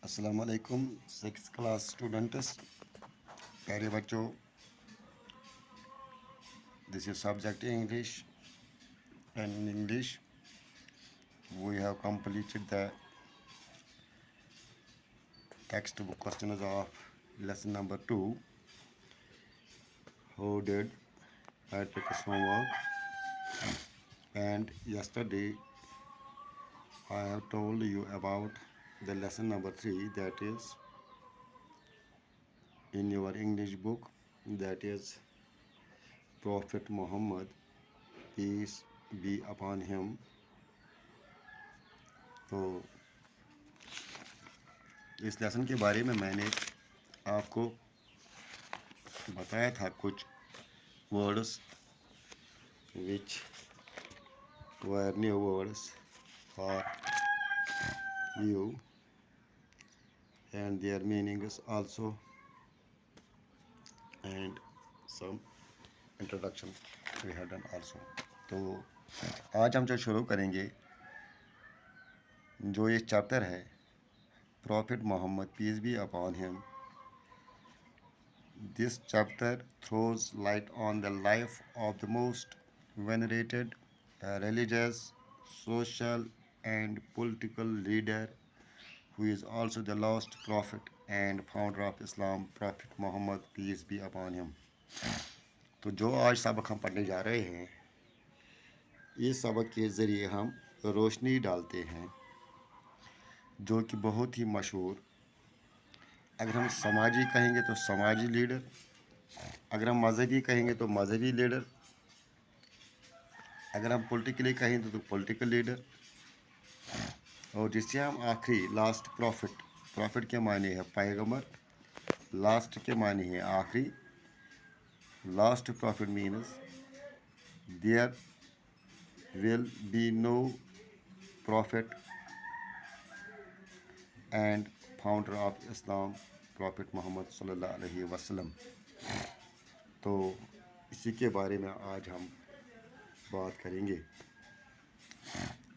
अस्सलाम वालेकुम 6th class students प्यारे बच्चों। This is subject English, and in English we have completed the textbook questions of lesson number 2. Who did Patrick's homework? And yesterday I have told you about the lesson number 3, that is in your English book, that is Prophet Muhammad, peace be upon him. तो इस lesson के बारे में मैंने आपको बताया था कुछ words which were new words for you, and their meanings also, and some introduction we have done also. तो आज हम जो शुरू करेंगे, जो ये चैप्टर है prophet Muhammad peace be upon him. This chapter throws light on the life of the most venerated religious, social, and political leader who is also the last prophet and founder of Islam, Prophet Muhammad, peace be upon him. तो जो आज सबक हम पढ़ने जा रहे हैं, इस सबक के ज़रिए हम रोशनी डालते हैं जो कि बहुत ही मशहूर, अगर हम समाजी कहेंगे तो समाजी लीडर, अगर हम मज़हबी कहेंगे तो मज़हबी लीडर, अगर हम पॉलिटिकली कहेंगे तो पॉलिटिकल लीडर, और जिससे हम आखिरी लास्ट प्रॉफिट के माने है पैगंबर, लास्ट के माने है आखिरी. Last prophet means there will be no prophet and founder of Islam, prophet Muhammad सल्लल्लाहु अलैहि वसल्लम. तो इसी के बारे में आज हम बात करेंगे.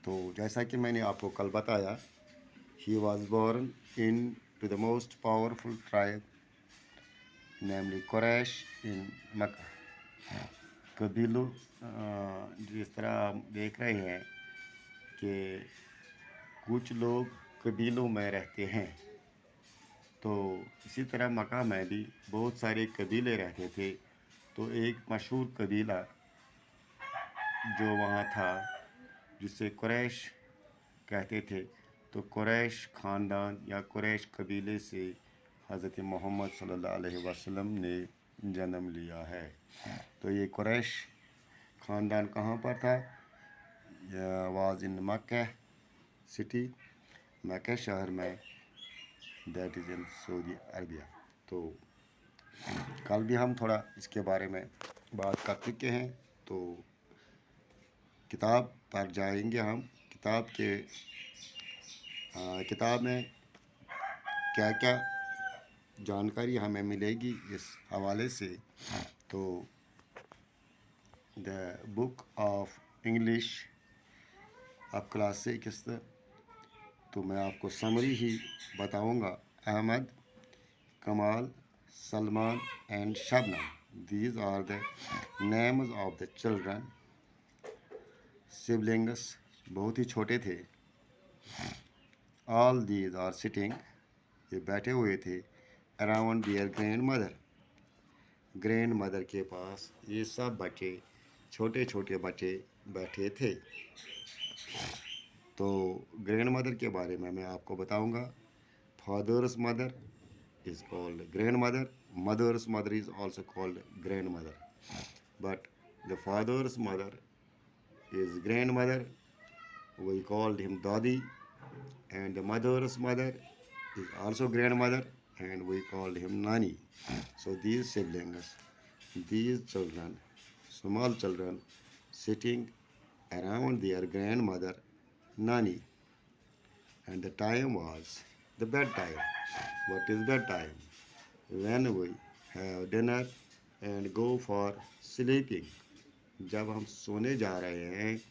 तो जैसा कि मैंने आपको कल बताया, he was born into the most powerful tribe, namely Quraish in Mecca. कबीलों, जिस तरह हम देख रहे हैं कि कुछ लोग कबीलों में रहते हैं, तो इसी तरह मक्का में भी बहुत सारे कबीले रहते थे. तो एक मशहूर कबीला जो वहाँ था जिसे कुरैश कहते थे, तो कुरैश ख़ानदान या कुरैश कबीले से हज़रत मोहम्मद सल्लल्लाहु अलैहि वसल्लम ने जन्म लिया है. तो ये कुरैश ख़ानदान कहाँ पर था? वाज इन मक्का सिटी, मक्का शहर में, that is in Saudi Arabia. तो कल भी हम थोड़ा इसके बारे में बात कर चुके हैं. तो किताब पर जाएंगे हम. किताब में क्या क्या जानकारी हमें मिलेगी इस हवाले से. तो the book of English of class 6, तो मैं आपको समरी ही बताऊंगा. अहमद, कमाल, Salman and Shabnam, these are the names of the children. siblings, बहुत ही छोटे थे. all these are sitting, ये बैठे हुए थे, around their grandmother के पास ये सब बच्चे, छोटे छोटे बच्चे बैठे थे. तो ग्रैंड मदर के बारे में मैं आपको बताऊंगा. Father's mother is called grandmother, mother's mother is also called grandmother, but the father's mother is grandmother, we called him dadi, and the mother's mother is also grandmother and we called him nani. So these siblings, these children, small children, sitting around their grandmother nani, and the time was the bedtime. What is bedtime? When we have dinner and go for sleeping, जब हम सोने जा रहे हैं,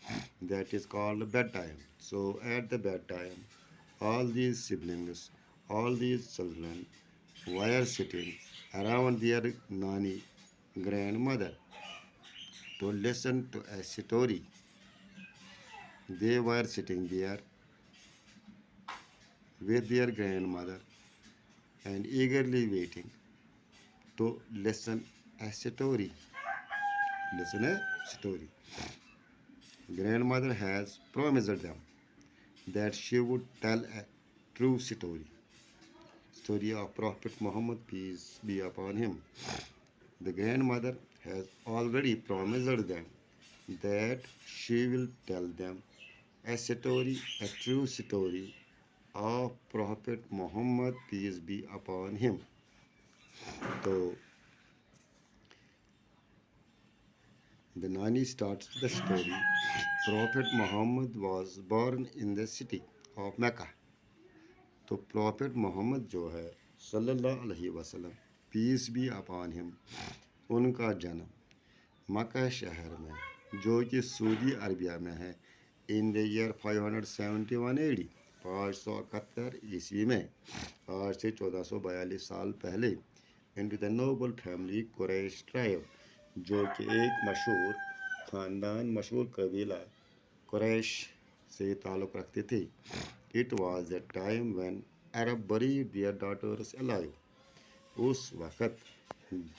that is called bedtime. So at the bedtime, all these siblings all these children were sitting around their nanny grandmother to listen to a story. They were sitting there with their grandmother and eagerly waiting to listen a story. Listen a story. Grandmother has promised them that she would tell a true story of Prophet Muhammad, peace be upon him. The grandmother has already promised them that she will tell them a true story of Prophet Muhammad, peace be upon him. So the Nani starts the story. Prophet Muhammad was born in the city of Mecca. तो profit Mohammad जो है सल्लल्लाहु अलैहि वसल्लम piece be upon him, उनका जन्म मक्का शहर में जो कि सऊदी अरबिया में है इन द ईयर 571 एडी 571 ईस्वी में, आज से 1442 साल पहले, into the noble family Quraysh tribe, जो कि एक मशहूर ख़ानदान, मशहूर कबीला कुरैश से ताल्लुक़ रखते थे. It was the time when Arab buried their daughters alive. उस वक़्त,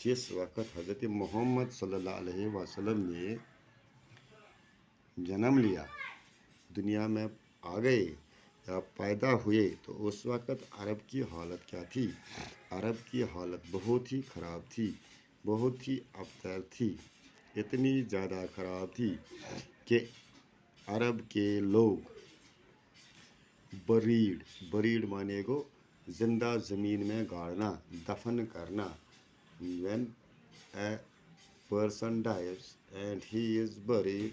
जिस वक़्त हज़रत मोहम्मद सल्लल्लाहु अलैहि वसल्लम ने जन्म लिया, दुनिया में आ गए या पैदा हुए, तो उस वक़्त अरब की हालत क्या थी? अरब की हालत बहुत ही ख़राब थी, बहुत ही अबतर थी. इतनी ज़्यादा ख़राब थी कि अरब के लोग बरीड माने को जिंदा ज़मीन में गाड़ना, दफन करना. When a person dies and he is buried,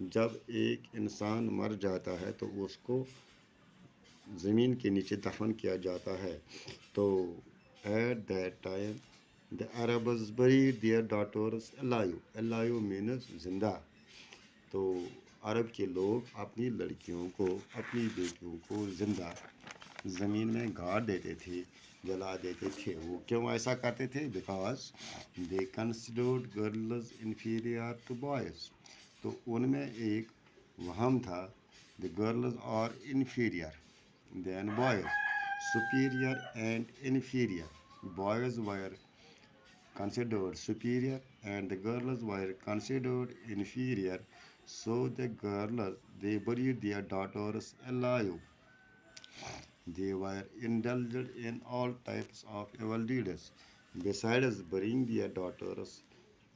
जब एक इंसान मर जाता है तो उसको ज़मीन के नीचे दफन किया जाता है. तो at that time the Arabs buried their daughters alive. Alive means जिंदा. तो अरब के लोग अपनी लड़कियों को, अपनी बेटियों को ज़िंदा ज़मीन में गाड़ देते थे, जला देते थे. वो क्यों ऐसा करते थे? Because they considered girls inferior to boys. तो उनमें एक वहम था, the girls are inferior than boys, superior and inferior. Boys were considered superior and the girls were considered inferior. So the girls, they buried their daughters alive. They were indulged in all types of evil deeds. Besides burying their daughters,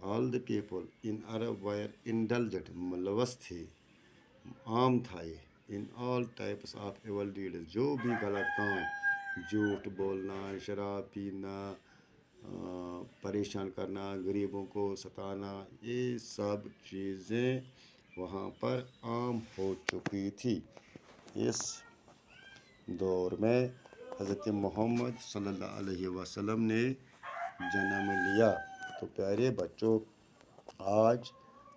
all the people in Arab were indulged, मुलवस थे, आम था ये, in all types of evil deeds. जो भी गलत काम, झूठ बोलना, शराब पीना, परेशान करना, गरीबों को सताना, ये सब चीज़ें वहाँ पर आम हो चुकी थी. इस दौर में हज़रत मोहम्मद सल्लल्लाहु अलैहि वसल्लम ने जन्म लिया. तो प्यारे बच्चों, आज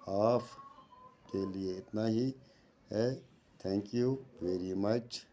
आप के लिए इतना ही है. Thank you very much.